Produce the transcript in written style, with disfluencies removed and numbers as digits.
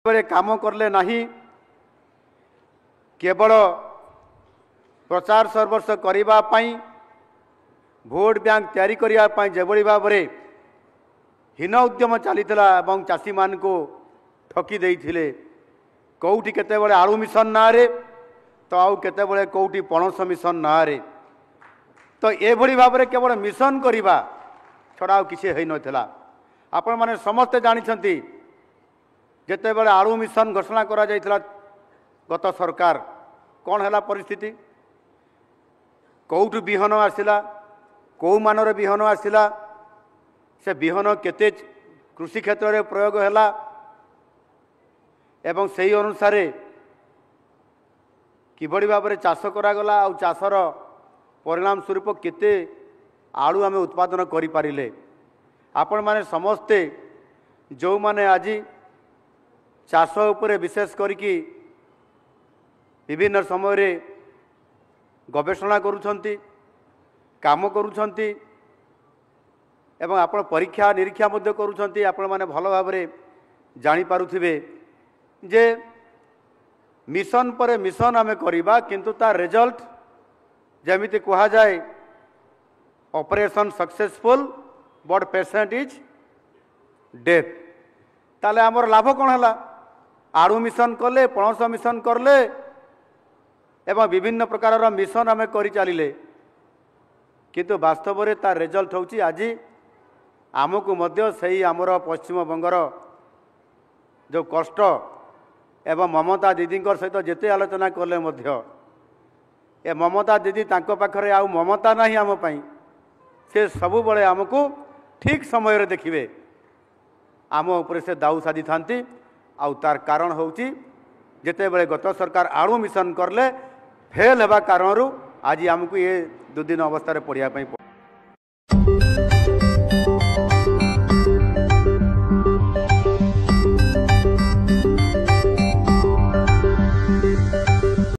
बेले काम करले नहीं केवल प्रचार सर्वर्स करने भोट बैंक तैयारी करने जेभली भाव में हीन उद्यम चलीला चाषी मान को ठकी देइथिले कौटी केतेबेले आलू मिशन ना रे तो आउ केतेबेले कौटी पणस मिशन ना रे तो एभली भाव में केवल मिशन करवा छड़ा आउ किसी है नथिला। आपण माने समस्ते जानिछंती जेतेबेले आलू मिशन घोषणा करा जायथिला गत सरकार कौन है परिस्थिति कौटू बिहन आसला कौ मानर बिहन आसला से बिहन केते कृषि क्षेत्र में प्रयोग है एवं सही अनुसार किभली भाव में चाष करागला आ चाषर परिणाम स्वरूप केते आलू आम उत्पादन करें आपण माने समस्ते जो माने आज चाष उपरे विशेष करिकी विभिन्न समय रे गवेषणा करुछंती काम करुछंती एवं आपण परीक्षा निरीक्षा मध्य करुछंती आपण माने भल भाव में जानी पारुथिबे जे मिशन पर मिशन आमे करिबा किंतु ता रिजल्ट जेमिति कहा जाए operation successful but patient is death ताले आमर लाभ कौन है आड़ू मिशन कले पणस मिशन करले एवं विभिन्न प्रकार मिशन आम कर चलिले किंतु वास्तव में तार रिजल्ट होची आज आमको मध्य सही आमर पश्चिम बंगर जो कष्ट एवं ममता दीदी सहित जिते आलोचना कले मध्य ए ममता दीदी तांको पाखरे आउ ममता नहीं आम पाई से सबु बळे आमको ठीक समय रे देखिबे आम उपरे से दाऊ साधी थांती आउ तार कारण होची जेते बेले गत सरकार आड़ू मिशन करले फेल हेबा कारणरू आज आमको ये 2 दिन अवस्था रे पढ़िया